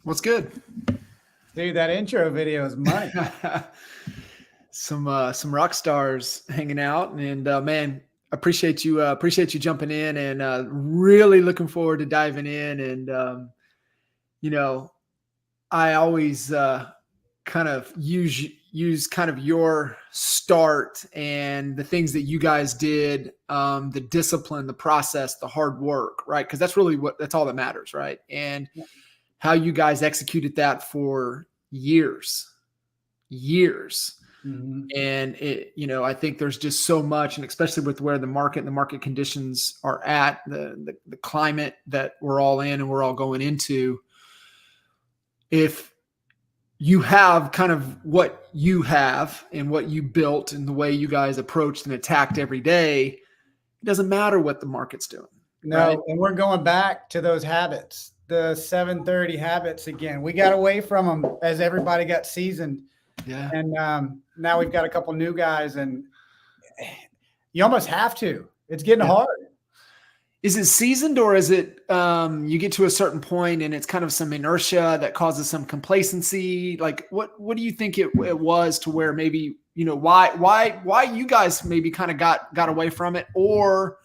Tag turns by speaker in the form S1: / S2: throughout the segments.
S1: What's good?
S2: Dude, that intro video is money.
S1: Some rock stars hanging out, and man, appreciate you jumping in, and really looking forward to diving in. And you know, I always kind of use kind of your start and the things that you guys did, the discipline, the process, the hard work, right? Because that's all that matters, right? And how you guys executed that for years.
S2: Mm-hmm.
S1: And I think there's just so much, and especially with where the market and the market conditions are at, the climate that we're all in and we're all going into. If you have kind of what you have and what you built and the way you guys approached and attacked every day, it doesn't matter what the market's doing.
S2: No,
S1: right?
S2: and we're going back to those habits, the 7:30 habits again. We got away from them as everybody got seasoned.
S1: Yeah.
S2: And now we've got a couple new guys, and you almost have to. It's getting hard.
S1: Is it seasoned, or is it you get to a certain point and it's kind of some inertia that causes some complacency? Like what do you think it was to where maybe, why you guys maybe kind of got away from it, or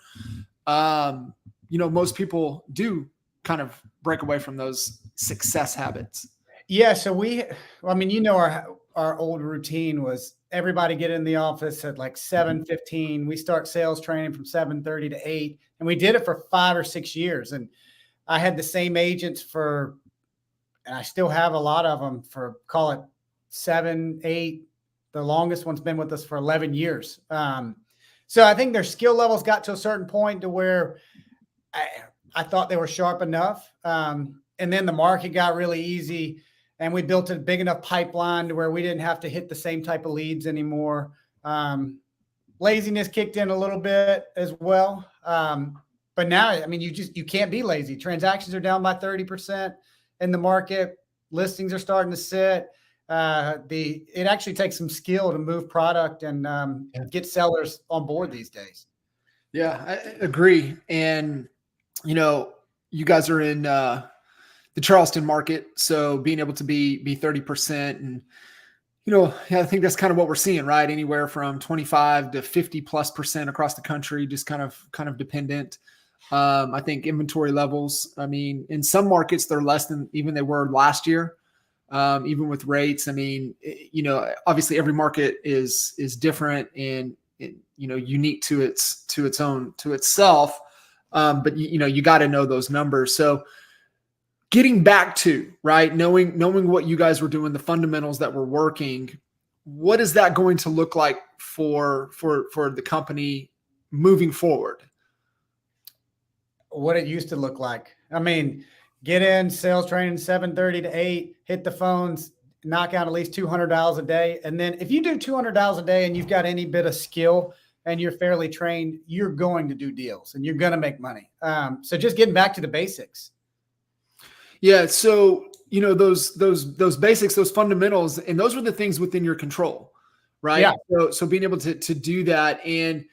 S1: most people do kind of break away from those success habits?
S2: Yeah. So our old routine was everybody get in the office at like 7:15. We start sales training from 7:30 to 8. And we did it for 5 or 6 years. And I had the same agents and I still have a lot of them for, call it 7, 8. The longest one's been with us for 11 years. So I think their skill levels got to a certain point to where I thought they were sharp enough. And then the market got really easy, and we built a big enough pipeline to where we didn't have to hit the same type of leads anymore. Laziness kicked in a little bit as well. But now, you can't be lazy. Transactions are down by 30% in the market. Listings are starting to sit. It actually takes some skill to move product and get sellers on board these days.
S1: Yeah, I agree. And, you guys are in the Charleston market. So being able to be 30%, and, I think that's kind of what we're seeing, right? Anywhere from 25 to 50+% across the country, just kind of dependent. I think inventory levels, in some markets, they're less than even they were last year. Even with rates, obviously every market is different and, unique to itself. But you got to know those numbers. So getting back to, right, knowing what you guys were doing, the fundamentals that were working, what is that going to look like for the company moving forward?
S2: What it used to look like. Get in sales training 7:30 to 8, hit the phones, knock out at least $200 a day. And then if you do $200 a day and you've got any bit of skill and you're fairly trained, you're going to do deals and you're going to make money. So just getting back to the basics.
S1: Yeah. So, those basics, those fundamentals, and those were the things within your control, right?
S2: Yeah.
S1: So being able to do that, and,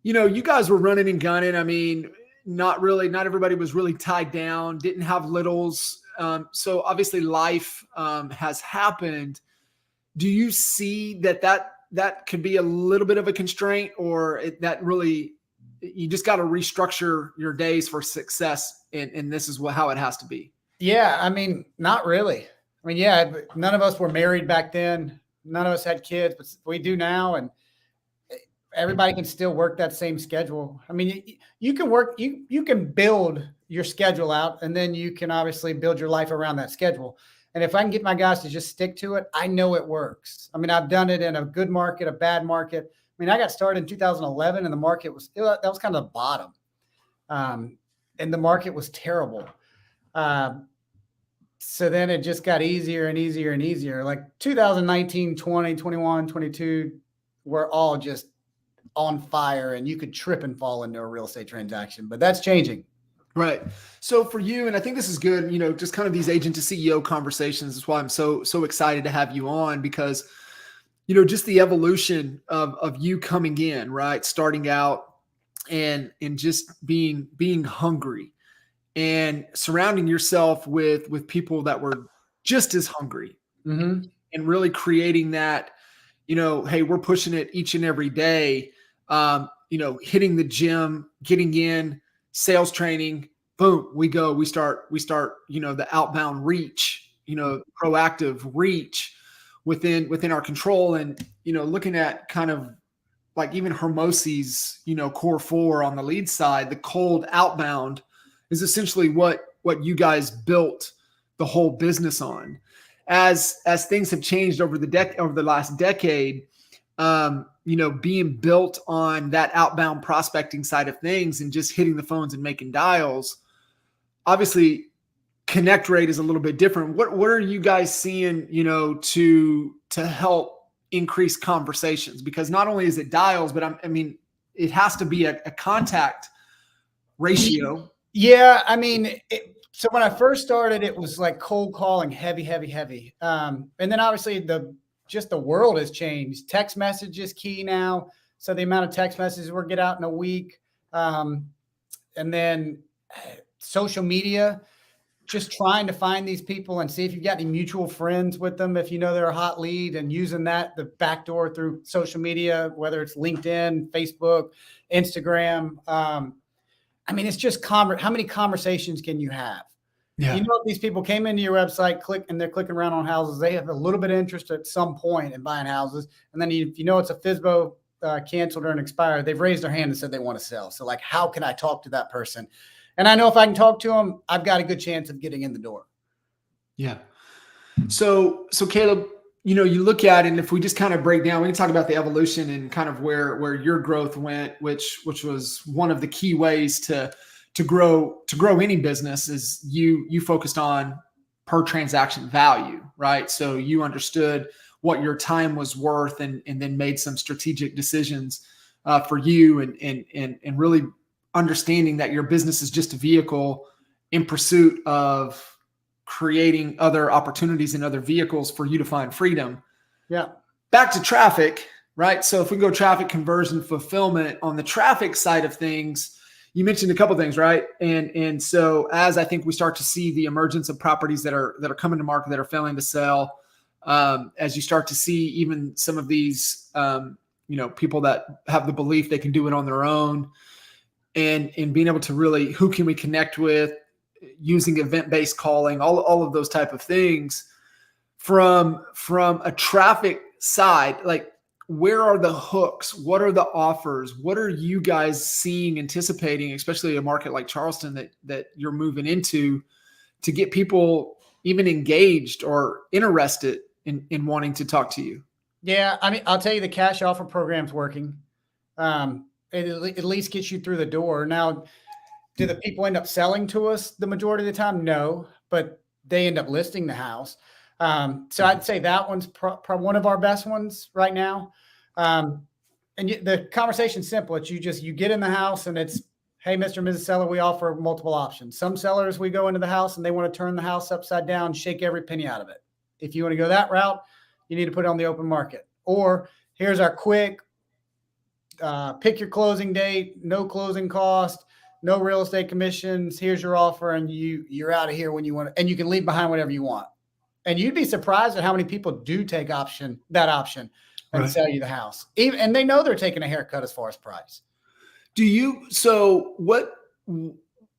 S1: you guys were running and gunning. Not everybody was really tied down, didn't have littles. So obviously life has happened. Do you see that could be a little bit of a constraint, or that really, you just got to restructure your days for success, and this is how it has to be?
S2: Yeah. Not really. None of us were married back then. None of us had kids, but we do now. And everybody can still work that same schedule. You can work, you can build your schedule out, and then you can obviously build your life around that schedule. And if I can get my guys to just stick to it, I know it works. I've done it in a good market, a bad market. I got started in 2011 and the market that was kind of the bottom. And the market was terrible. So then it just got easier and easier and easier. Like 2019, 20, 21, 22, we're all just on fire, and you could trip and fall into a real estate transaction, but that's changing.
S1: Right. So for you, and I think this is good, just kind of these agent to CEO conversations. That's why I'm so excited to have you on, because, just the evolution of you coming in, right, starting out and just being hungry. and surrounding yourself with people that were just as hungry,
S2: Mm-hmm.
S1: and really creating that, hey, we're pushing it each and every day. Hitting the gym, getting in, sales training, boom, we start, the outbound reach, proactive reach within our control. And, looking at kind of like even Hermosi's, core four on the lead side, the cold outbound is essentially what you guys built the whole business on. As things have changed over the last decade, being built on that outbound prospecting side of things and just hitting the phones and making dials, obviously connect rate is a little bit different. What are you guys seeing, to help increase conversations? Because not only is it dials, but it has to be a contact ratio.
S2: Yeah. I mean, so when I first started, it was like cold calling, heavy. And then obviously the world has changed. Text message is key now. So the amount of text messages we get out in a week. And then social media, just trying to find these people and see if you've got any mutual friends with them. If they're a hot lead, and using the back door through social media, whether it's LinkedIn, Facebook, Instagram. It's just how many conversations can you have?
S1: Yeah.
S2: If these people came into your website, they're clicking around on houses, they have a little bit of interest at some point in buying houses. And then if it's a FSBO canceled or an expired, they've raised their hand and said they want to sell. So like, how can I talk to that person? And I know if I can talk to them, I've got a good chance of getting in the door.
S1: Yeah. So Caleb, you look at it, and if we just kind of break down, we can talk about the evolution and kind of where your growth went, which was one of the key ways to grow any business, is you focused on per transaction value, right? So you understood what your time was worth, and then made some strategic decisions for you, and really understanding that your business is just a vehicle in pursuit of creating other opportunities and other vehicles for you to find freedom.
S2: Yeah.
S1: Back to traffic, right? So if we go traffic conversion fulfillment, on the traffic side of things, you mentioned a couple of things, right? And so as I think we start to see the emergence of properties that are coming to market that are failing to sell, as you start to see even some of these, people that have the belief they can do it on their own, and being able to really, who can we connect with, using event-based calling, all of those type of things. From a traffic side, like, where are the hooks? What are the offers? What are you guys seeing, anticipating, especially a market like Charleston that you're moving into, to get people even engaged or interested in wanting to talk to you?
S2: Yeah. I'll tell you, the cash offer program's working. It at least gets you through the door. Now, do the people end up selling to us the majority of the time? No, but they end up listing the house. So I'd say that one's one of our best ones right now. And the conversation's simple. It's you get in the house, and it's, hey, Mr. and Mrs. Seller, we offer multiple options. Some sellers, we go into the house and they want to turn the house upside down, shake every penny out of it. If you want to go that route, you need to put it on the open market. Or here's our quick, pick your closing date, no closing cost, no real estate commissions. Here's your offer, and you're out of here when you want, and you can leave behind whatever you want. And you'd be surprised at how many people do take that option and sell you the house. And they know they're taking a haircut as far as price.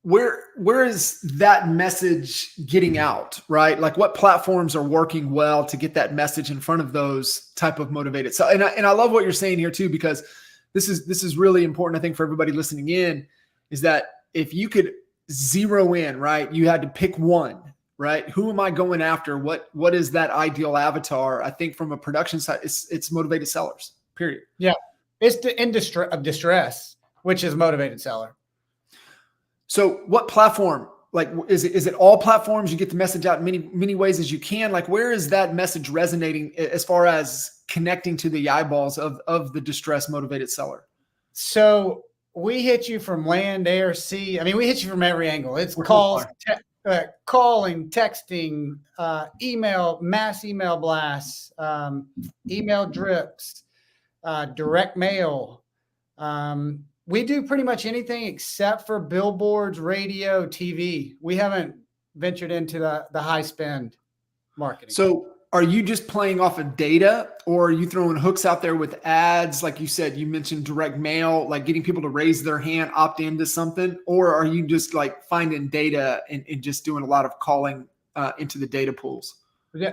S1: Where is that message getting out, right? Like, what platforms are working well to get that message in front of those type of motivated? So, and I love what you're saying here too, because this is really important, I think, for everybody listening in, is that if you could zero in, right, you had to pick one, right? Who am I going after? What is that ideal avatar? I think from a production side, it's motivated sellers, period.
S2: Yeah. It's the industry of distress, which is motivated seller.
S1: So what platform, like, is it all platforms? You get the message out in many ways as you can. Like, where is that message resonating as far as connecting to the eyeballs of the distress motivated seller?
S2: So we hit you from land, air, sea. We hit you from every angle. It's calls, calling, texting, email, mass email blasts, email drips, direct mail, We do pretty much anything except for billboards, radio, TV. We haven't ventured into the high spend marketing.
S1: So are you just playing off of data, or are you throwing hooks out there with ads? Like you said, you mentioned direct mail, like getting people to raise their hand, opt into something, or are you just like finding data and just doing a lot of calling into the data pools?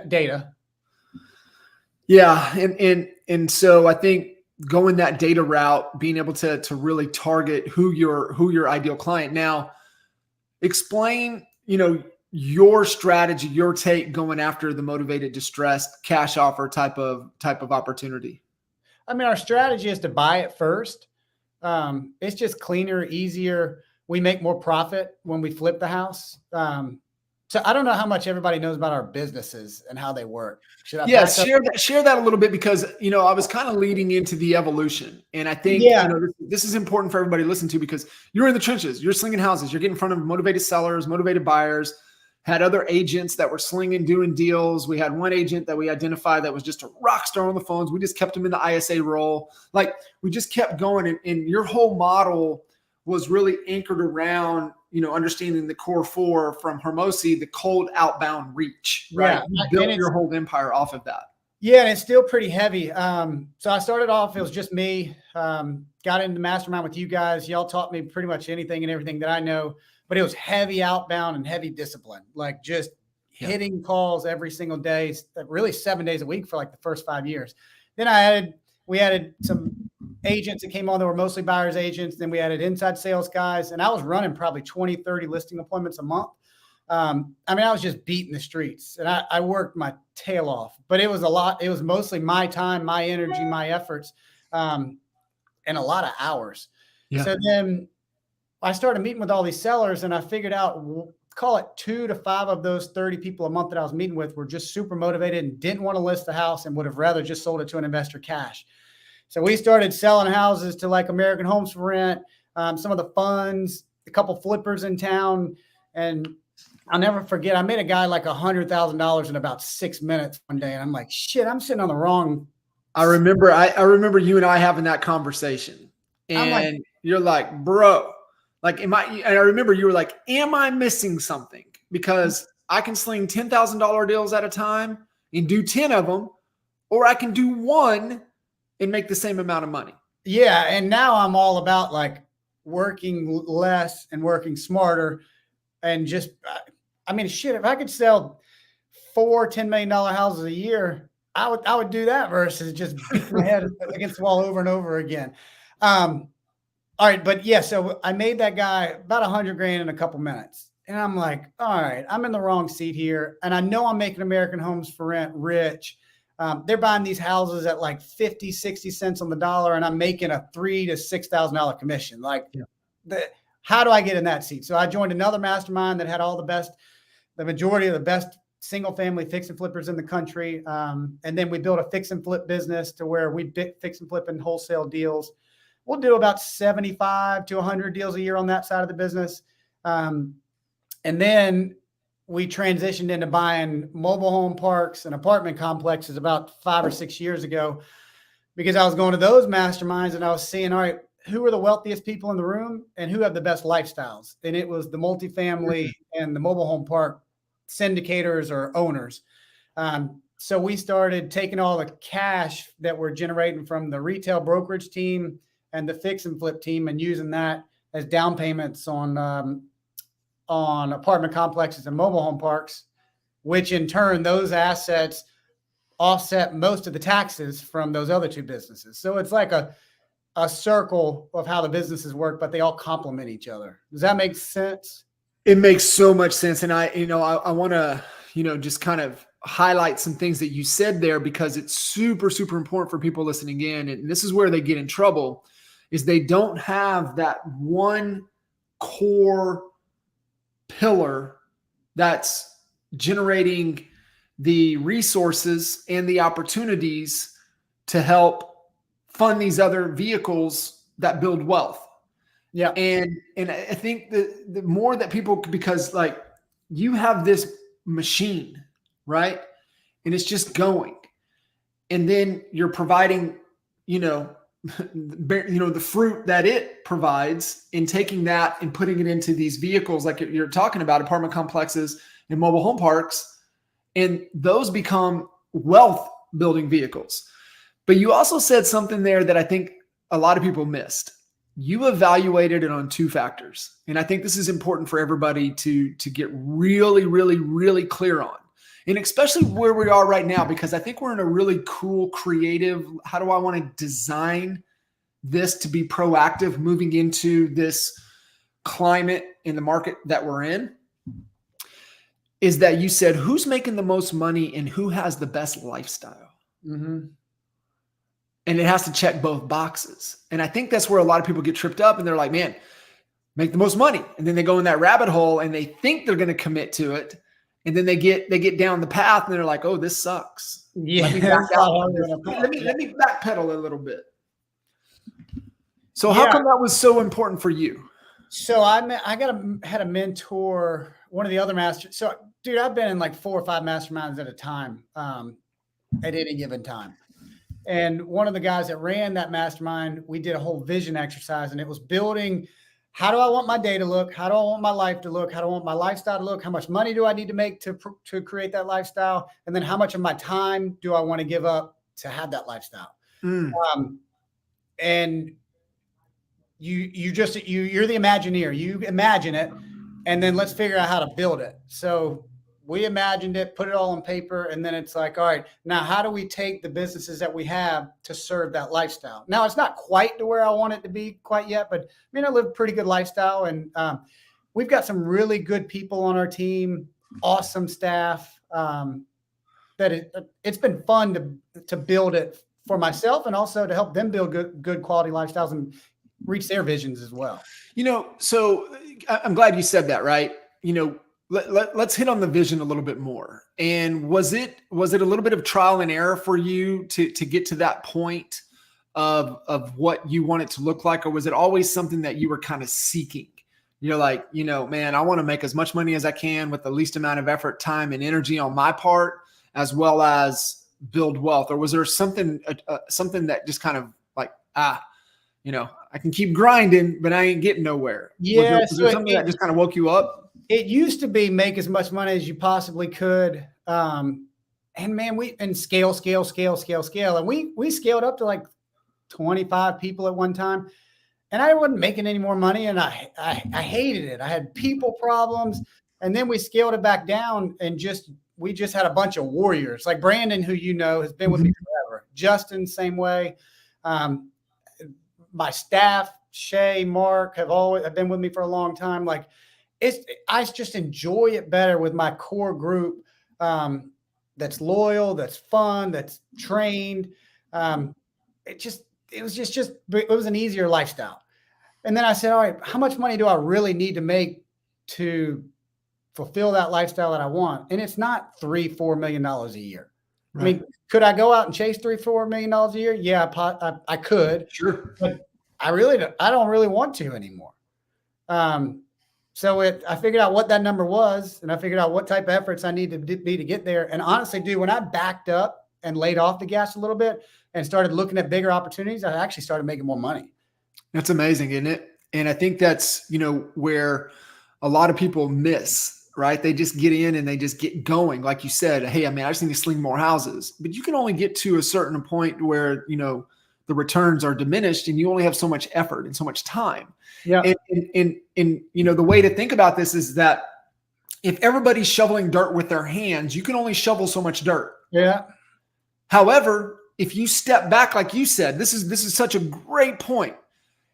S2: Data.
S1: Yeah. And so I think going that data route, being able to really target who your ideal client. Now, explain, your strategy, your take going after the motivated, distressed cash offer type of opportunity.
S2: I mean, our strategy is to buy it first. It's just cleaner, easier. We make more profit when we flip the house. So I don't know how much everybody knows about our businesses and how they work. Should I
S1: share that a little bit, because I was kind of leading into the evolution, and I think this is important for everybody to listen to, because you're in the trenches, you're slinging houses, you're getting in front of motivated sellers, motivated buyers. Had other agents that were slinging, doing deals. We had one agent that we identified that was just a rock star on the phones. We just kept him in the ISA role. Like, we just kept going, and your whole model was really anchored around, understanding the core four from Hermosi, the cold outbound reach, right? You built your whole empire off of that.
S2: Yeah, and it's still pretty heavy. So I started off, it was just me, got into mastermind with you guys. Y'all taught me pretty much anything and everything that I know, but it was heavy outbound and heavy discipline, like just hitting calls every single day, really 7 days a week for like the first 5 years. Then we added some agents that came on that were mostly buyers agents. Then we added inside sales guys, and I was running probably 20, 30 listing appointments a month. I was just beating the streets, and I worked my tail off, but it was a lot. It was mostly my time, my energy, my efforts, and a lot of hours. Yeah. So then I started meeting with all these sellers, and I figured out, call it 2 to 5 of those 30 people a month that I was meeting with were just super motivated and didn't want to list the house and would have rather just sold it to an investor cash. So we started selling houses to like American Homes for Rent, some of the funds, a couple flippers in town. And I'll never forget, I made a guy like $100,000 in about 6 minutes one day. And I'm like, shit, I'm sitting on the wrong.
S1: I remember you and I having that conversation, and you're like, bro, like, and I remember you were like, am I missing something? Because I can sling $10,000 deals at a time and do 10 of them, or I can do one and make the same amount of money.
S2: Yeah. And now I'm all about like working less and working smarter, and just, shit, if I could sell 4 $10 million houses a year, I would do that versus just beating my head against the wall over and over again. All right. But yeah, so I made that guy about $100,000 in a couple minutes. And I'm like, all right, I'm in the wrong seat here. And I know I'm making American Homes for Rent rich. They're buying these houses at like 50, 60 cents on the dollar, and I'm making a $3,000 to $6,000 commission. Like, how do I get in that seat? So I joined another mastermind that had the majority of the best single family fix and flippers in the country. And then we built a fix and flip business to where we fix and flip in wholesale deals. We'll do about 75 to 100 deals a year on that side of the business. And then we transitioned into buying mobile home parks and apartment complexes about 5 or 6 years ago, because I was going to those masterminds and I was seeing, all right, who are the wealthiest people in the room and who have the best lifestyles? And it was the multifamily and the mobile home park syndicators or owners. So we started taking all the cash that we're generating from the retail brokerage team and the fix and flip team and using that as down payments on apartment complexes and mobile home parks, which in turn, those assets offset most of the taxes from those other two businesses. So it's like a circle of how the businesses work, but they all complement each other. Does that make sense?
S1: It makes so much sense. And I want to, just kind of highlight some things that you said there, because it's super, super important for people listening in. And this is where they get in trouble, is they don't have that one core pillar that's generating the resources and the opportunities to help fund these other vehicles that build wealth. Yeah. And I think the more that people, because like you have this machine, right? And it's just going. And then you're providing, the fruit that it provides in taking that and putting it into these vehicles like you're talking about, apartment complexes and mobile home parks, and those become wealth building vehicles. But you also said something there that I think a lot of people missed. You evaluated it on two factors. And I think this is important for everybody to get really, really, really clear on. And especially where we are right now, because I think we're in a really cool, creative, how do I want to design this to be proactive moving into this climate in the market that we're in, is that you said, who's making the most money and who has the best lifestyle?
S2: Mm-hmm.
S1: And it has to check both boxes. And I think that's where a lot of people get tripped up and they're like, man, make the most money. And then they go in that rabbit hole and they think they're going to commit to it. And then they get down the path and they're like, oh, this sucks.
S2: Yeah.
S1: Let me back out. Let me backpedal a little bit. So how come that was so important for you?
S2: So I had a mentor, one of the other masters. So dude, I've been in like 4 or 5 masterminds at a time, at any given time. And one of the guys that ran that mastermind, we did a whole vision exercise, and it was building, how do I want my day to look? How do I want my life to look? How do I want my lifestyle to look? How much money do I need to make to create that lifestyle? And then how much of my time do I want to give up to have that lifestyle? And you're the Imagineer. You imagine it, and then let's figure out how to build it. So we imagined it, put it all on paper, and then it's like, all right, now how do we take the businesses that we have to serve that lifestyle? Now, it's not quite to where I want it to be quite yet, but I mean, I live a pretty good lifestyle, and we've got some really good people on our team, awesome staff, it's been fun to build it for myself and also to help them build good quality lifestyles and reach their visions as well.
S1: So I'm glad you said that, right? Let's hit on the vision a little bit more. And was it a little bit of trial and error for you to get to that point of what you want it to look like? Or was it always something that you were kind of seeking? You're like, man, I want to make as much money as I can with the least amount of effort, time, and energy on my part, as well as build wealth. Or was there something that just kind of like, I can keep grinding, but I ain't getting nowhere?
S2: Yeah.
S1: Was there something that just kind of woke you up?
S2: It used to be make as much money as you possibly could. And man, scale. And we scaled up to like 25 people at one time, and I wasn't making any more money. And I hated it. I had people problems. And then we scaled it back down and we just had a bunch of warriors like Brandon, who, has been with me forever. Justin, same way. My staff, Shay, Mark have been with me for a long time. Like, I just enjoy it better with my core group that's loyal, that's fun, that's trained. It was an easier lifestyle. And then I said, all right, how much money do I really need to make to fulfill that lifestyle that I want? And it's not $3-4 million a year. Right. I mean, could I go out and chase $3-4 million a year? Yeah, I could.
S1: Sure.
S2: But I don't really want to anymore. So I figured out what that number was, and I figured out what type of efforts I need to be to get there. And honestly, dude, when I backed up and laid off the gas a little bit and started looking at bigger opportunities, I actually started making more money.
S1: That's amazing, isn't it? And I think that's, where a lot of people miss, right? They just get in and they just get going. Like you said, hey, I just need to sling more houses. But you can only get to a certain point where, the returns are diminished and you only have so much effort and so much time.
S2: Yeah.
S1: And the way to think about this is that if everybody's shoveling dirt with their hands, you can only shovel so much dirt.
S2: Yeah.
S1: However, if you step back, like you said, this is such a great point.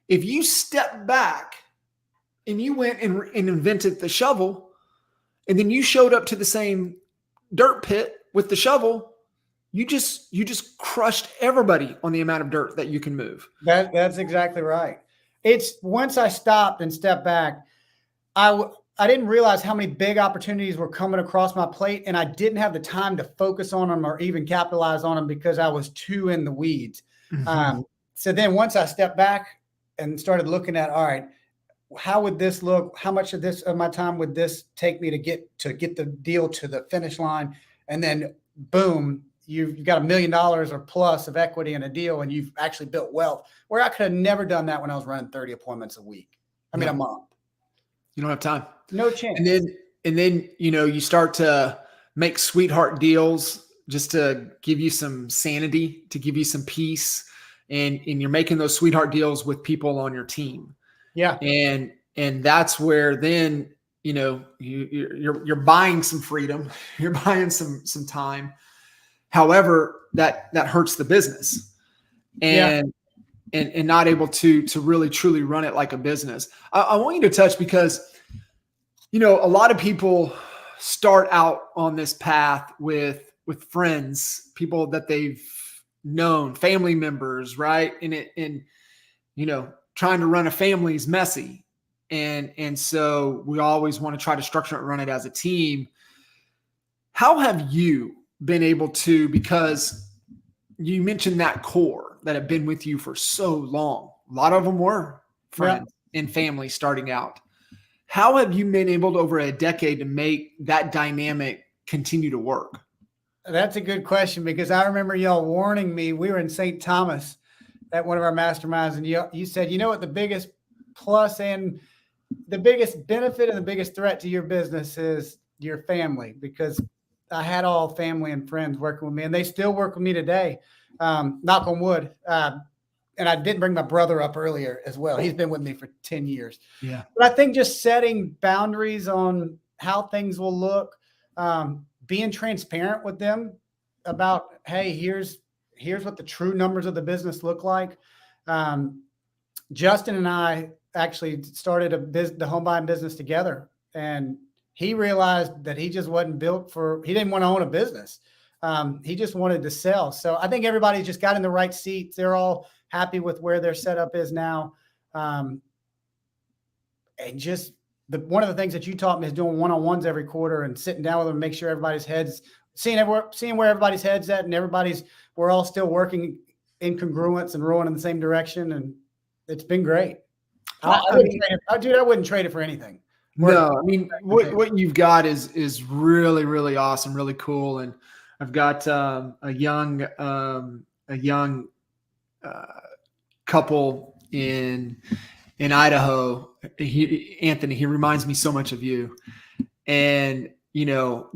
S1: If you step back and you went and invented the shovel, and then you showed up to the same dirt pit with the shovel, you just crushed everybody on the amount of dirt that you can move.
S2: That's exactly right. It's once I stopped and stepped back, I didn't realize how many big opportunities were coming across my plate, and I didn't have the time to focus on them or even capitalize on them because I was too in the weeds. Mm-hmm. So then once I stepped back and started looking at, all right, how would this look? How much of my time would this take me to get the deal to the finish line? And then boom, you've got $1 million or plus of equity in a deal and you've actually built wealth, where I could have never done that when I was running 30 appointments a week. I mean, a month.
S1: You don't have time.
S2: No chance.
S1: And then, you start to make sweetheart deals just to give you some sanity, to give you some peace. And you're making those sweetheart deals with people on your team.
S2: Yeah.
S1: And that's where then, you're buying some freedom, you're buying some time. However, that hurts the business and not able to really truly run it like a business. I want you to touch because, a lot of people start out on this path with friends, people that they've known, family members, right? And trying to run a family is messy. And so we always want to try to structure it and run it as a team. How have you been able to, because you mentioned that core that have been with you for so long, a lot of them were friends and family starting out. How have you been able to, over a decade, to make that dynamic continue to work?
S2: That's a good question, because I remember y'all warning me. We were in St. Thomas at one of our masterminds, and you said, what the biggest plus and the biggest benefit and the biggest threat to your business is your family, because I had all family and friends working with me, and they still work with me today. Knock on wood. And I didn't bring my brother up earlier as well. He's been with me for 10 years.
S1: Yeah.
S2: But I think just setting boundaries on how things will look, being transparent with them about, hey, here's what the true numbers of the business look like. Justin and I actually started the home buying business together, and he realized that he just wasn't built he didn't want to own a business. He just wanted to sell. So I think everybody's just got in the right seats. They're all happy with where their setup is now. And just one of the things that you taught me is doing one-on-ones every quarter and sitting down with them, make sure everybody's heads, seeing where everybody's head's at, and we're all still working in congruence and rowing in the same direction. And it's been great. I wouldn't trade it for anything.
S1: No, I mean, what you've got is really, really awesome, really cool. And I've got a young couple in Idaho. Anthony, he reminds me so much of you. And,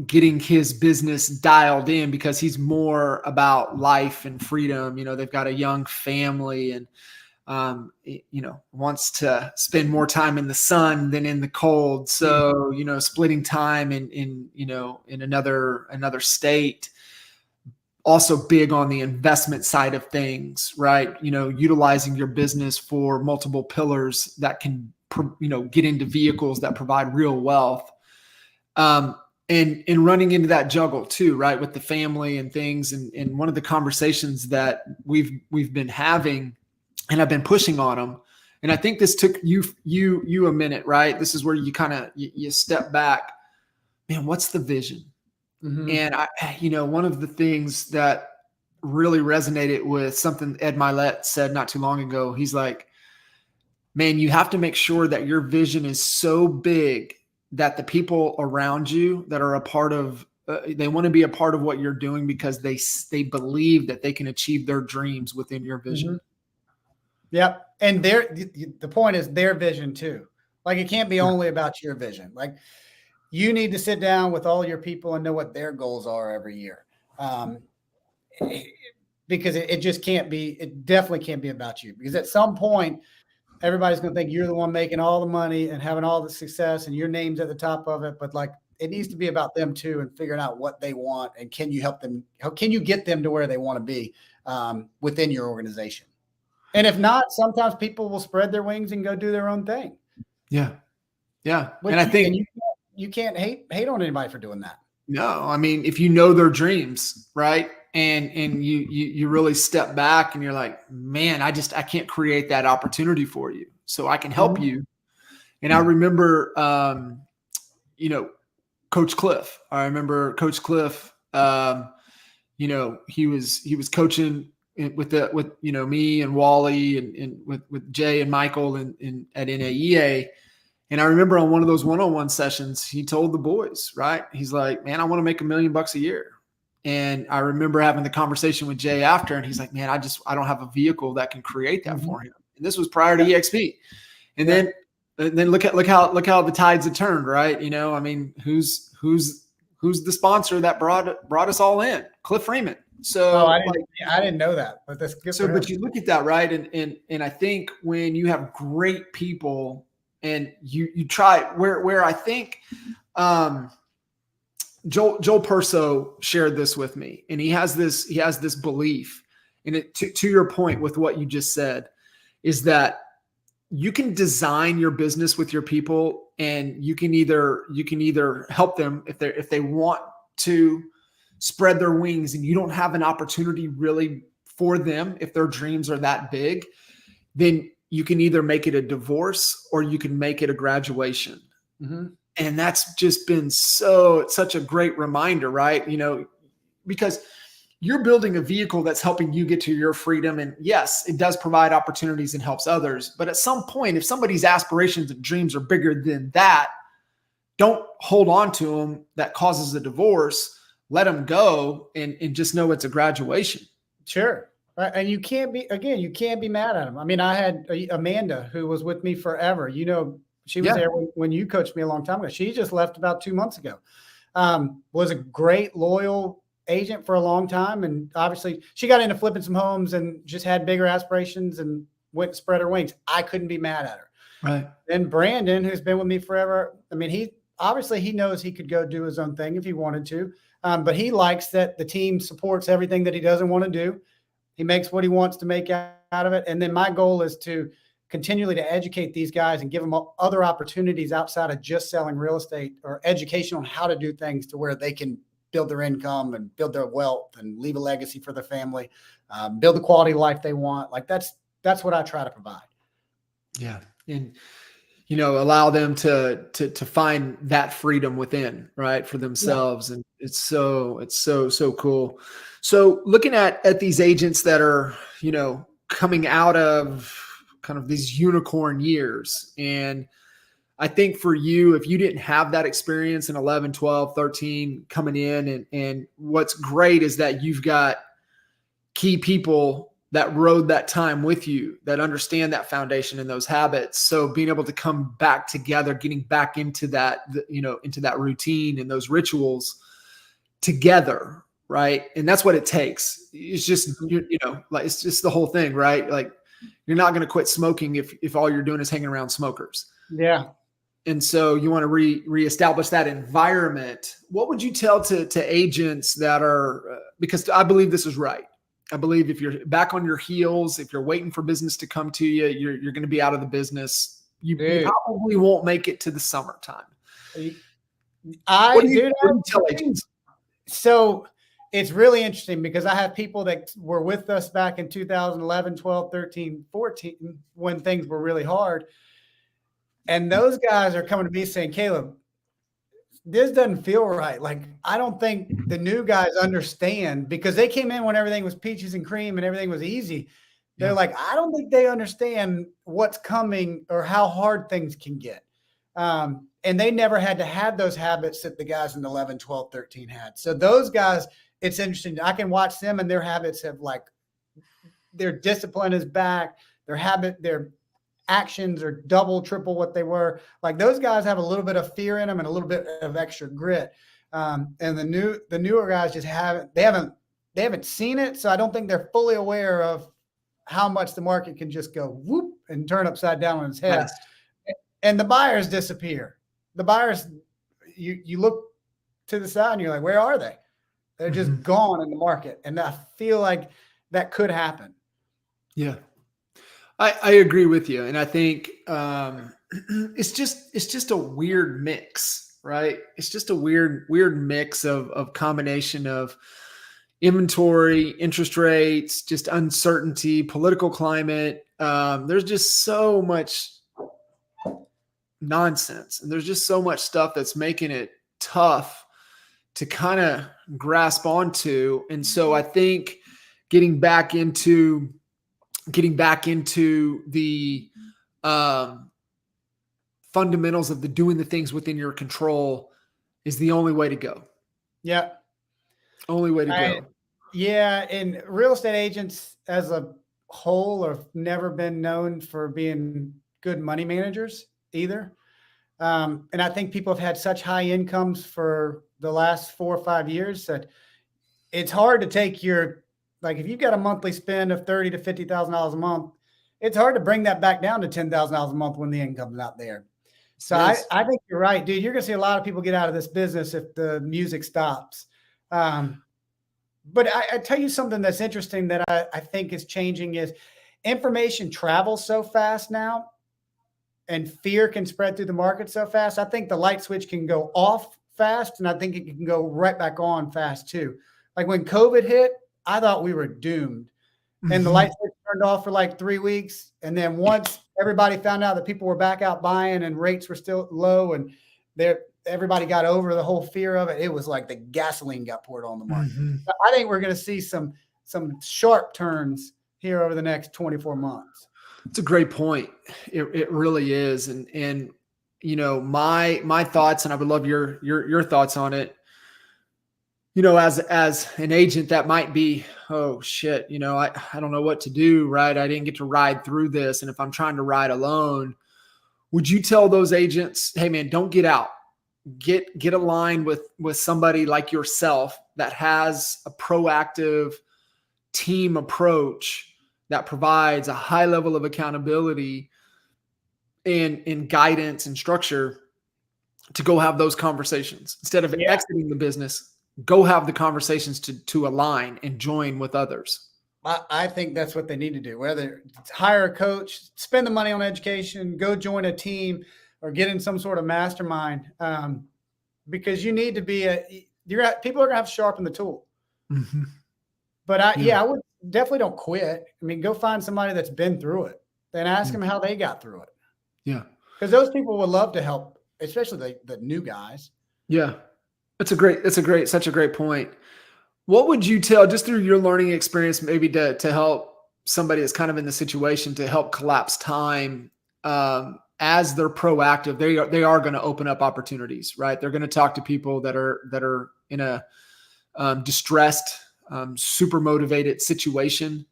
S1: getting his business dialed in, because he's more about life and freedom. They've got a young family and, wants to spend more time in the sun than in the cold. So, splitting time in another state. Also big on the investment side of things, right? Utilizing your business for multiple pillars that can, get into vehicles that provide real wealth. And running into that juggle too, right? With the family and things. And one of the conversations that we've been having, and I've been pushing on them, and I think this took you a minute, right? This is where you kind of, you step back, man, what's the vision? Mm-hmm. And one of the things that really resonated with something Ed Milet said not too long ago, he's like, man, you have to make sure that your vision is so big that the people around you that are a part of, they want to be a part of what you're doing, because they believe that they can achieve their dreams within your vision.
S2: Mm-hmm. Yep. And the point is their vision too. Like, it can't be only about your vision. Like, you need to sit down with all your people and know what their goals are every year. Because it definitely can't be about you, because at some point, everybody's going to think you're the one making all the money and having all the success and your name's at the top of it. But like, it needs to be about them too, and figuring out what they want, and can you help them? How can you get them to where they want to be within your organization? And if not, sometimes people will spread their wings and go do their own thing.
S1: Yeah. Yeah.
S2: And I think you can't hate on anybody for doing that.
S1: No, I mean, if you know their dreams, right? And you really step back and you're like, man, I can't create that opportunity for you, so I can help you. And I remember, Coach Cliff. I remember Coach Cliff. He was coaching with me and Wally and with Jay and Michael and at NAEA. And I remember on one of those one-on-one sessions, he told the boys, right? He's like, man, I want to make $1 million a year. And I remember having the conversation with Jay after, and he's like, man, I don't have a vehicle that can create that for him. And this was prior to EXP. And then look how the tides have turned, right? You know, I mean, who's the sponsor that brought us all in? Cliff Freeman. So
S2: I didn't know that, but that's good.
S1: So, but you look at that, right? And I think when you have great people and you try where I think, Joel Perso shared this with me, and he has this belief, and it to your point with what you just said, is that you can design your business with your people, and you can either help them if they want to spread their wings, and you don't have an opportunity really for them if their dreams are that big, then you can either make it a divorce or you can make it a graduation. Mm-hmm. And that's just been such a great reminder, right? You know, because you're building a vehicle that's helping you get to your freedom. And yes, it does provide opportunities and helps others. But at some point, if somebody's aspirations and dreams are bigger than that, don't hold on to them. That causes a divorce. Let them go and just know it's a graduation.
S2: Sure. Right. And you can't be mad at them. I mean, I had Amanda who was with me forever. You know, she was there when you coached me a long time ago. She just left about 2 months ago. Was a great, loyal agent for a long time. And obviously she got into flipping some homes and just had bigger aspirations and went to spread her wings. I couldn't be mad at her.
S1: Right.
S2: Then Brandon, who's been with me forever. I mean, he knows he could go do his own thing if he wanted to. But he likes that the team supports everything that he doesn't want to do. He makes what he wants to make out of it. And then my goal is to continually to educate these guys and give them other opportunities outside of just selling real estate, or education on how to do things to where they can build their income and build their wealth and leave a legacy for their family, build the quality of life they want. Like that's what I try to provide. Yeah.
S1: And, you know, allow them to find that freedom within, right, for themselves. Yeah. And it's so cool. So looking at these agents that are, you know, coming out of kind of these unicorn years. And I think for you, if you didn't have that experience in 11, 12, 13 coming in, and what's great is that you've got key people that rode that time with you, that understand that foundation and those habits. So being able to come back together, getting back into that, you know, into that routine and those rituals together. Right. And that's what it takes. It's just, you know, like, it's just the whole thing, right? Like, you're not going to quit smoking if all you're doing is hanging around smokers.
S2: Yeah.
S1: And so you want to reestablish that environment. What would you tell to agents that are, because I believe this is right. I believe if you're back on your heels, if you're waiting for business to come to you, you're going to be out of the business. You probably won't make it to the summertime.
S2: What do you tell agents? So it's really interesting because I have people that were with us back in 2011, 12, 13, 14, when things were really hard. And those guys are coming to me saying, Caleb, this doesn't feel right. Like, I don't think the new guys understand, because they came in when everything was peaches and cream and everything was easy. They're like, I don't think they understand what's coming or how hard things can get. And they never had to have those habits that the guys in 11, 12, 13 had. So those guys, it's interesting. I can watch them and their habits have, like, their discipline is back. Their actions are double, triple what they were. Like, those guys have a little bit of fear in them and a little bit of extra grit. And the newer guys just haven't seen it. So I don't think they're fully aware of how much the market can just go whoop and turn upside down on its head. Yes. And the buyers disappear. The buyers, you look to the side and you're like, where are they? They're just gone in the market. And I feel like that could happen.
S1: Yeah. I agree with you. And I think it's just a weird mix, right? It's just a weird mix of combination of inventory, interest rates, just uncertainty, political climate. There's just so much nonsense, and there's just so much stuff that's making it tough to kind of grasp onto. And so I think getting back into the fundamentals of doing the things within your control is the only way to go.
S2: Yeah.
S1: Only way to go.
S2: Yeah, and real estate agents as a whole have never been known for being good money managers either. And I think people have had such high incomes for the last 4 or 5 years that it's hard to take your, like, if you've got a monthly spend of $30,000 to $50,000 a month, it's hard to bring that back down to $10,000 a month when the income's not there. So I think you're right, dude. You're going to see a lot of people get out of this business if the music stops. But I tell you something that's interesting that I think is changing is information travels so fast now, and fear can spread through the market so fast. I think the light switch can go off fast, and I think it can go right back on fast too. Like when COVID hit, I thought we were doomed. And the light switch turned off for like 3 weeks. And then once everybody found out that people were back out buying and rates were still low and everybody got over the whole fear of it, it was like the gasoline got poured on the market. So I think we're going to see some sharp turns here over the next 24 months.
S1: It's a great point. It really is. And you know, my thoughts, and I would love your thoughts on it. You know, as an agent that might be, oh shit, you know, I don't know what to do, right? I didn't get to ride through this. And if I'm trying to ride alone, would you tell those agents, hey man, don't get out, get aligned with somebody like yourself that has a proactive team approach that provides a high level of accountability and guidance and structure to go have those conversations instead of exiting the business? Go have the conversations to align and join with others.
S2: I think that's what they need to do, whether it's hire a coach, spend the money on education, go join a team, or get in some sort of mastermind. Because you need to be people are gonna have to sharpen the tool. But I would definitely don't quit. I mean, go find somebody that's been through it and ask them how they got through it.
S1: Yeah.
S2: Because those people would love to help, especially the new guys.
S1: Yeah. Such a great point. What would you tell, just through your learning experience, maybe to help somebody that's kind of in the situation, to help collapse time, as they're proactive, they are going to open up opportunities, right? They're going to talk to people that are in a distressed, super motivated situation.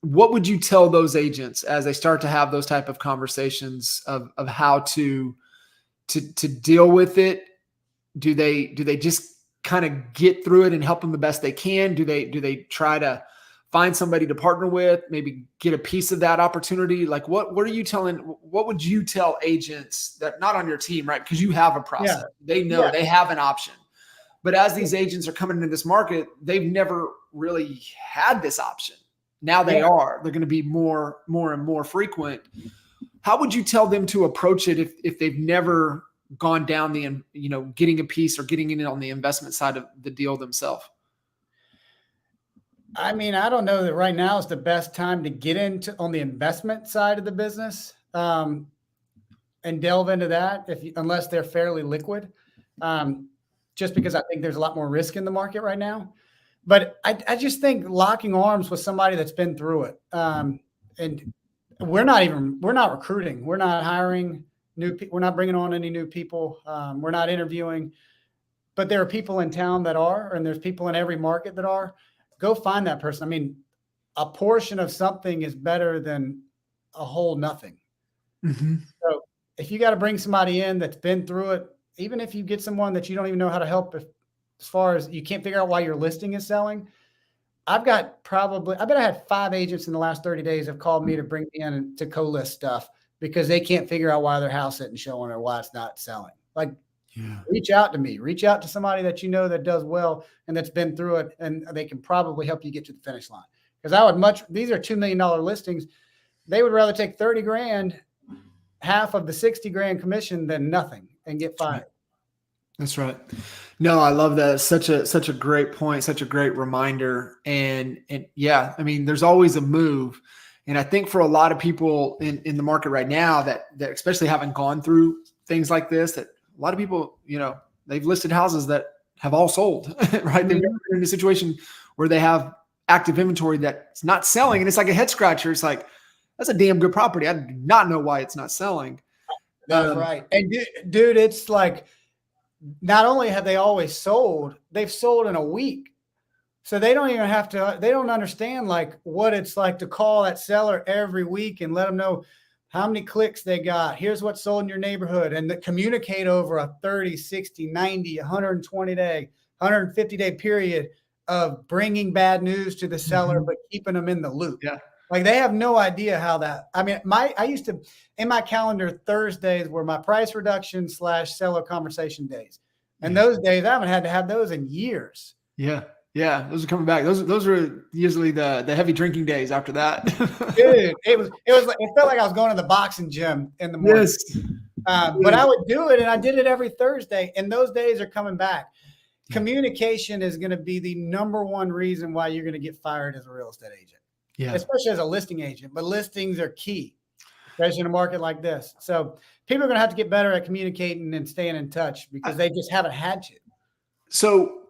S1: What would you tell those agents as they start to have those type of conversations of how to deal with it? Do they just kind of get through it and help them the best they can? Do they try to find somebody to partner with, maybe get a piece of that opportunity? Like what would you tell agents that not on your team, right? Because you have a process. They know they have an option. But as these agents are coming into this market, they've never really had this option. Now they're going to be more and more frequent. How would you tell them to approach it if they've never gone down the, you know, getting a piece or getting in on the investment side of the deal themselves?
S2: I mean, I don't know that right now is the best time to get into on the investment side of the business, and delve into that unless they're fairly liquid, just because I think there's a lot more risk in the market right now. But I just think locking arms with somebody that's been through it, and we're not recruiting, we're not hiring new people, we're not bringing on any new people, we're not interviewing, but there are people in town that are, and there's people in every market that are. Go find that person. I mean, a portion of something is better than a whole nothing. So if you got to bring somebody in that's been through it, even if you get someone that you don't even know how to help, as far as you can't figure out why your listing is selling. I bet I had 5 agents in the last 30 days have called me to bring me in to co-list stuff because they can't figure out why their house isn't showing or why it's not selling. Like, reach out to me, reach out to somebody that you know that does well and that's been through it, and they can probably help you get to the finish line. Because these are $2 million listings. They would rather take 30 grand, half of the 60 grand commission, than nothing and get fired.
S1: That's right. No, I love that. Such a great point, such a great reminder. And yeah, I mean, there's always a move. And I think for a lot of people in the market right now that especially haven't gone through things like this, that a lot of people, you know, they've listed houses that have all sold, right? They've never been in a situation where they have active inventory that's not selling. And it's like a head scratcher. It's like, that's a damn good property. I do not know why it's not selling.
S2: That's right. And dude, it's like, not only have they always sold, they've sold in a week. So they don't even have to, they don't understand like what it's like to call that seller every week and let them know how many clicks they got. Here's what's sold in your neighborhood, and communicate over a 30, 60, 90, 120 day, 150 day period of bringing bad news to the seller, but keeping them in the loop.
S1: Yeah.
S2: Like they have no idea how that, I mean, I used to, in my calendar, Thursdays were my price reduction / seller conversation days. And those days, I haven't had to have those in years.
S1: Yeah. Yeah. Those are coming back. Those are usually the heavy drinking days after that.
S2: Dude, it felt like I was going to the boxing gym in the morning.
S1: Yes.
S2: But I would do it, and I did it every Thursday, and those days are coming back. Yeah. Communication is going to be the number one reason why you're going to get fired as a real estate agent. Yeah. Especially as a listing agent, but listings are key, especially in a market like this. So people are going to have to get better at communicating and staying in touch because they just haven't had to.
S1: So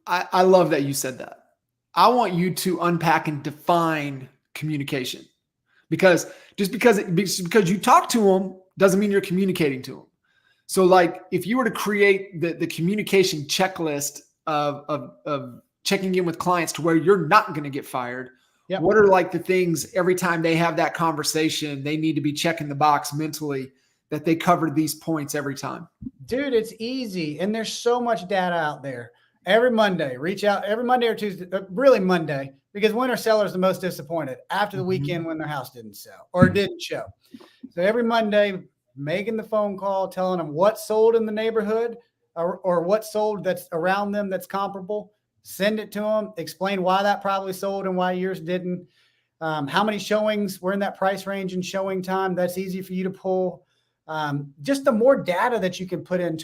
S1: I love that you said that. I want you to unpack and define communication, because just because you talk to them doesn't mean you're communicating to them. So like if you were to create the communication checklist of checking in with clients to where you're not going to get fired, yep. What are like the things every time they have that conversation, they need to be checking the box mentally that they covered these points every time?
S2: Dude, it's easy. And there's so much data out there. Every Monday, reach out every Monday or Tuesday, really Monday, because when are sellers the most disappointed? After the weekend when their house didn't sell or didn't show. So every Monday, making the phone call, telling them what sold in the neighborhood or what sold that's around them that's comparable. Send it to them, explain why that probably sold and why yours didn't. How many showings were in that price range and showing time. That's easy for you to pull. Just the more data that you can put in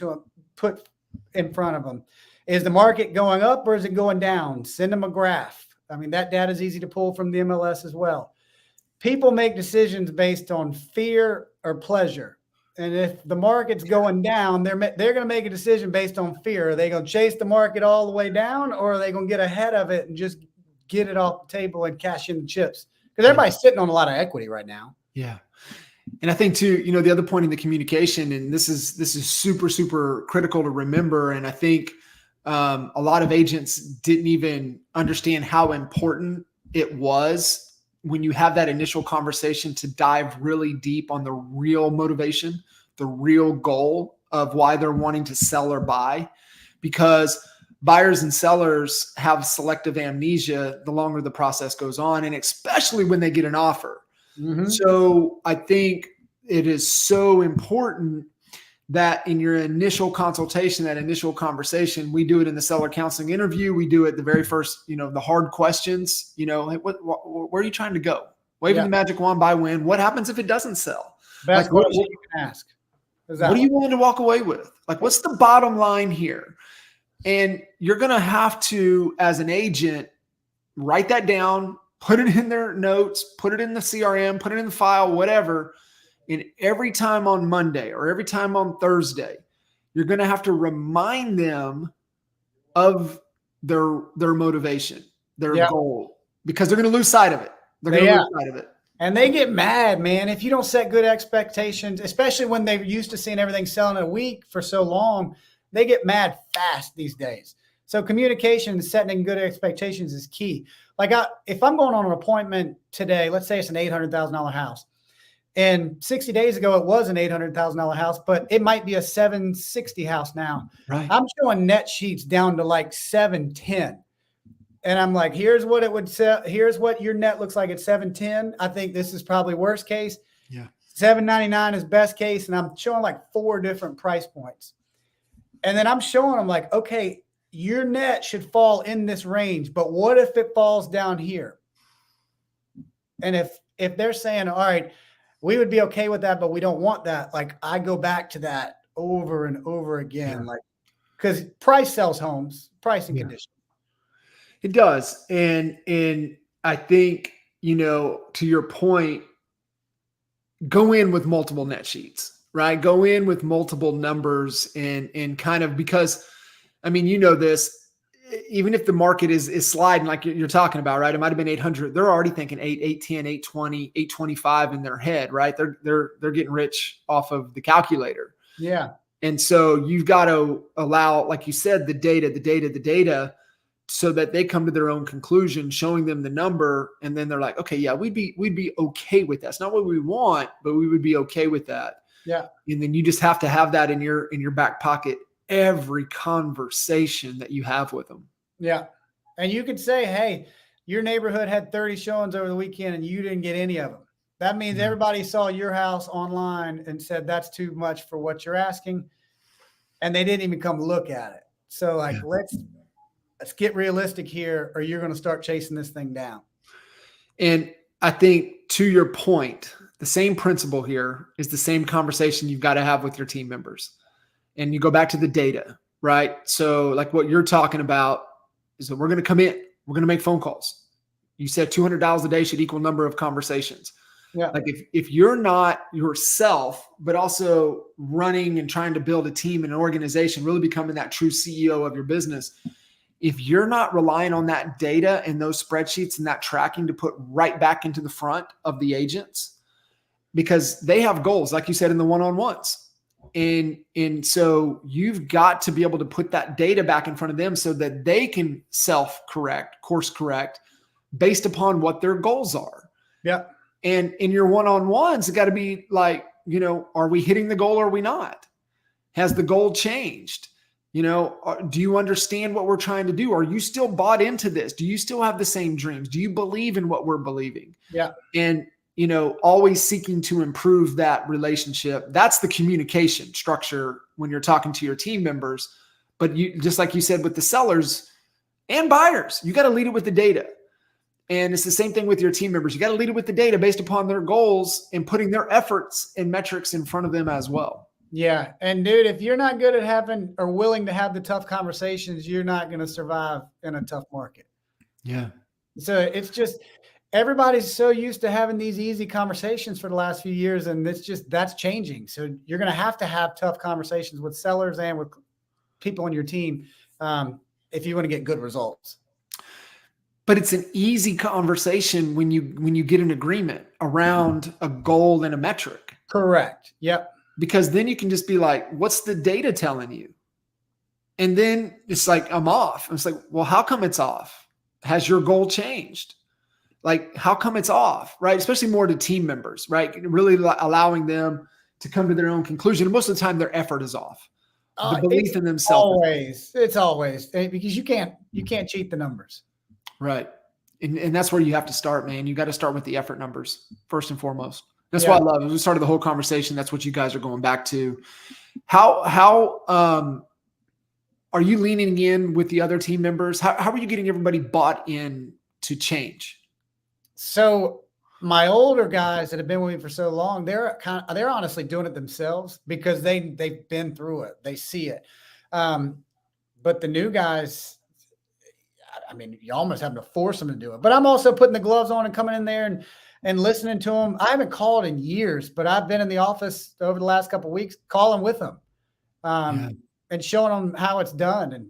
S2: front of them. Is the market going up or is it going down? Send them a graph. I mean, that data is easy to pull from the MLS as well. People make decisions based on fear or pleasure. And if the market's going down, they're going to make a decision based on fear. Are they going to chase the market all the way down, or are they going to get ahead of it and just get it off the table and cash in the chips? Because everybody's sitting on a lot of equity right now.
S1: Yeah. And I think too, the other point in the communication, and this is super, super critical to remember. And I think a lot of agents didn't even understand how important it was when you have that initial conversation to dive really deep on the real motivation, the real goal of why they're wanting to sell or buy, because buyers and sellers have selective amnesia the longer the process goes on, and especially when they get an offer. Mm-hmm. So I think it is so important that in your initial consultation, that initial conversation, we do it in the seller counseling interview. We do it the very first, the hard questions, hey, where are you trying to go? Waving the magic wand by when? What happens if it doesn't sell?
S2: Best question you can ask.
S1: What are you willing to walk away with? Like, what's the bottom line here? And you're going to have to, as an agent, write that down, put it in their notes, put it in the CRM, put it in the file, whatever. And every time on Monday or every time on Thursday, you're going to have to remind them of their motivation, their goal, because they're going to lose sight of it. They're going to lose sight of it.
S2: And they get mad, man, if you don't set good expectations, especially when they're used to seeing everything selling in a week for so long. They get mad fast these days. So communication and setting good expectations is key. Like if I'm going on an appointment today, let's say it's an $800,000 house. And 60 days ago, it was an $800,000 house, but it might be a $760,000 house now. Right. I'm showing net sheets down to like $710,000. And I'm like, here's what it would sell. Here's what your net looks like at $710,000. I think this is probably worst case. Yeah. $799,000 is best case. And I'm showing like 4 different price points. And then I'm showing them like, okay, your net should fall in this range, but what if it falls down here? And if they're saying, all right, we would be okay with that, but we don't want that. Like I go back to that over and over again, like because price sells homes, price and condition.
S1: It does. And I think, to your point, go in with multiple net sheets, right? Go in with multiple numbers and kind of, because this, even if the market is sliding like you're talking about, right? It might've been 800. They're already thinking 810, 820, 825 in their head, right? They're getting rich off of the calculator.
S2: Yeah.
S1: And so you've got to allow, like you said, the data, so that they come to their own conclusion, showing them the number. And then they're like, okay, yeah, we'd be okay with that. It's not what we want, but we would be okay with that.
S2: Yeah.
S1: And then you just have to have that in your back pocket, every conversation that you have with them.
S2: Yeah. And you could say, hey, your neighborhood had 30 showings over the weekend and you didn't get any of them. That means everybody saw your house online and said, that's too much for what you're asking. And they didn't even come look at it. So like, let's get realistic here, or you're going to start chasing this thing down.
S1: And I think, to your point, the same principle here is the same conversation you've got to have with your team members. And you go back to the data, right? So like what you're talking about is that we're going to come in, we're going to make phone calls. You said $200 a day should equal number of conversations.
S2: Yeah.
S1: Like if you're not yourself, but also running and trying to build a team and an organization, really becoming that true CEO of your business, if you're not relying on that data and those spreadsheets and that tracking to put right back into the front of the agents, because they have goals, like you said, in the one-on-ones. And so you've got to be able to put that data back in front of them so that they can self-correct, course correct based upon what their goals are.
S2: Yeah.
S1: And in your one-on-ones, it got to be like, are we hitting the goal or are we not? Has the goal changed? Do you understand what we're trying to do? Are you still bought into this? Do you still have the same dreams? Do you believe in what we're believing?
S2: Yeah.
S1: And, always seeking to improve that relationship. That's the communication structure when you're talking to your team members. But just like you said with the sellers and buyers, you got to lead it with the data. And it's the same thing with your team members. You got to lead it with the data based upon their goals and putting their efforts and metrics in front of them as well.
S2: Yeah. And dude, if you're not good at having or willing to have the tough conversations, you're not going to survive in a tough market.
S1: Yeah.
S2: So it's just, everybody's so used to having these easy conversations for the last few years. And that's changing. So you're going to have tough conversations with sellers and with people on your team if you want to get good results.
S1: But it's an easy conversation when you get an agreement around a goal and a metric.
S2: Correct. Yep.
S1: Because then you can just be like, what's the data telling you? And then it's like, I'm off. And it's like, well, how come it's off? Has your goal changed? Like, how come it's off? Right? Especially more to team members, right? Really allowing them to come to their own conclusion. And most of the time their effort is off. The belief in themselves.
S2: It's always because you can't cheat the numbers.
S1: Right. And that's where you have to start, man. You got to start with the effort numbers first and foremost. That's why I love it. We started the whole conversation. That's what you guys are going back to. How are you leaning in with the other team members? How are you getting everybody bought in to change?
S2: So my older guys that have been with me for so long, they're honestly doing it themselves because they've been through it. They see it. But the new guys, I mean, you almost have to force them to do it. But I'm also putting the gloves on and coming in there and listening to them. I haven't called in years, but I've been in the office over the last couple of weeks calling with them and showing them how it's done. And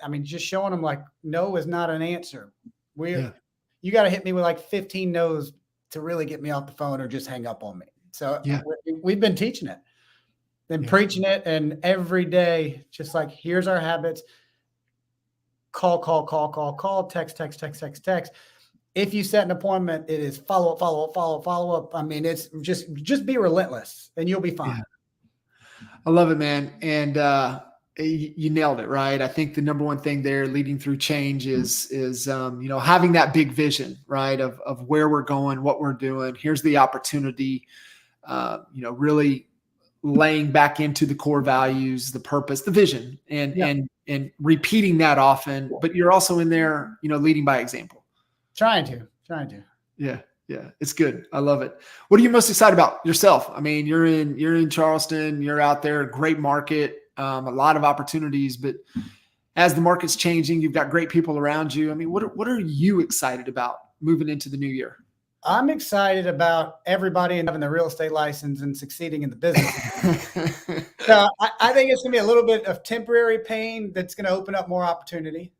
S2: I mean, just showing them like, no is not an answer. You got to hit me with like 15 no's to really get me off the phone or just hang up on me. So we've been teaching it and preaching it. And every day, just like, here's our habits. Call, text. If you set an appointment, it is follow up. I mean, it's just be relentless and you'll be fine.
S1: Yeah. I love it, man. And you nailed it, right? I think the number one thing there leading through change is having that big vision, right? Of where we're going, what we're doing. Here's the opportunity, really laying back into the core values, the purpose, the vision, and repeating that often, but you're also in there, leading by example. Trying to. Yeah. It's good. I love it. What are you most excited about yourself? I mean, you're in Charleston, you're out there, great market, a lot of opportunities, but as the market's changing, you've got great people around you. I mean, what are you excited about moving into the new year?
S2: I'm excited about everybody having the real estate license and succeeding in the business. So I think it's going to be a little bit of temporary pain that's going to open up more opportunity.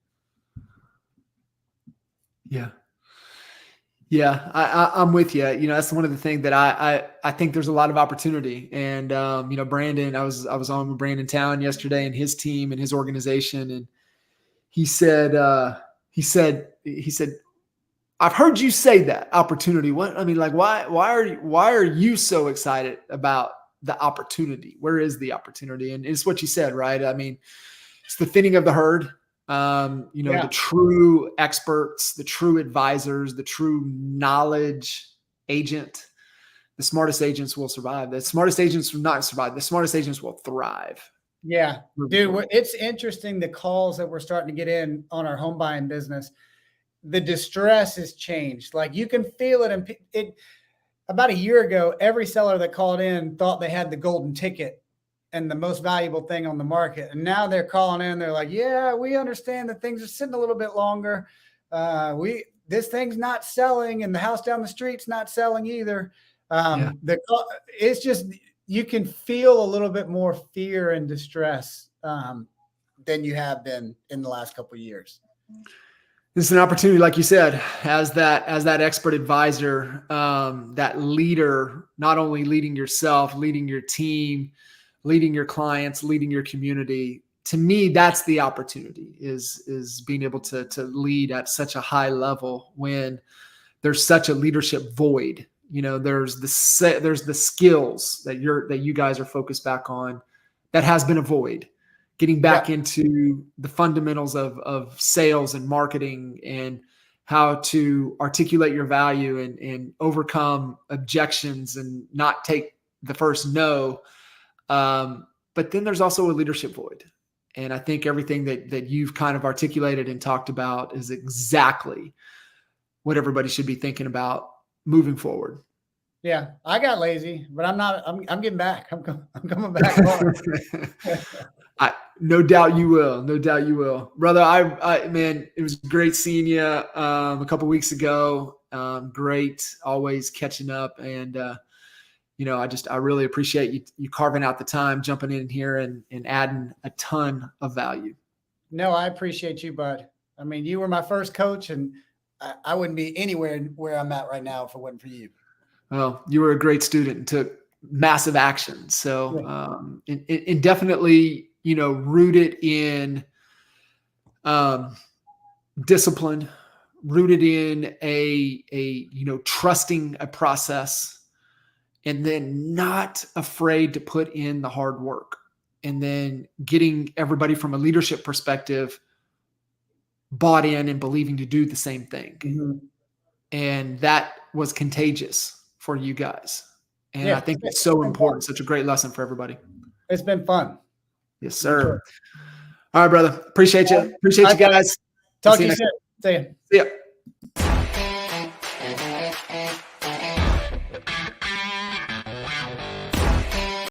S1: Yeah, I'm with you. You know, that's one of the things that I think there's a lot of opportunity. And you know, Brandon, I was on with Brandon Town yesterday and his team and his organization, and he said he said I've heard you say that opportunity. What I mean, like, why are you so excited about the opportunity? Where is the opportunity? And it's what you said, right? I mean, it's the thinning of the herd. You know, the
S2: Yeah.
S1: true experts, the true advisors, the true knowledge agent. The smartest agents will survive. The smartest agents will not survive. The smartest agents will thrive.
S2: Yeah,
S1: Moving
S2: dude,
S1: forward.
S2: it's interesting the calls that we're starting to get in on our home buying business. The distress has changed. Like you can feel it. And it about a year ago, every seller that called in thought they had the golden ticket and the most valuable thing on the market. And now they're calling in. They're like, "Yeah, we understand that things are sitting a little bit longer. This thing's not selling, and the house down the street's not selling either."
S1: Yeah.
S2: It's just you can feel a little bit more fear and distress than you have been in the last couple of years.
S1: This is an opportunity, like you said, as that expert advisor, that leader, not only leading yourself, leading your team, leading your clients, leading your community. To me, that's the opportunity is being able to lead at such a high level when there's such a leadership void. You know, there's the skills that you guys are focused back on that has been a void. Getting back
S2: Yeah.
S1: into the fundamentals of sales and marketing and how to articulate your value and overcome objections and not take the first no. But then there's also a leadership void. And I think everything that you've kind of articulated and talked about is exactly what everybody should be thinking about moving forward.
S2: Yeah, I got lazy, but I'm not. I'm getting back. I'm coming back hard.
S1: No doubt you will. No doubt you will, brother. Man, it was great seeing you a couple weeks ago. Great, always catching up, and you know, I really appreciate you carving out the time, jumping in here and adding a ton of value.
S2: No, I appreciate you, bud. I mean, you were my first coach, and I wouldn't be anywhere where I'm at right now if it wasn't for you.
S1: Well, you were a great student and took massive action. So, and definitely, you know, rooted in discipline, rooted in a you know, trusting a process, and then not afraid to put in the hard work, and then getting everybody from a leadership perspective bought in and believing to do the same thing.
S2: Mm-hmm.
S1: And that was contagious for you guys. And
S2: Yeah,
S1: I think it's so important. Such a great lesson for everybody.
S2: it's been fun.
S1: Yes, sir. All right, brother. Appreciate you. Appreciate you guys.
S2: Talk to you soon. See ya.
S1: See ya.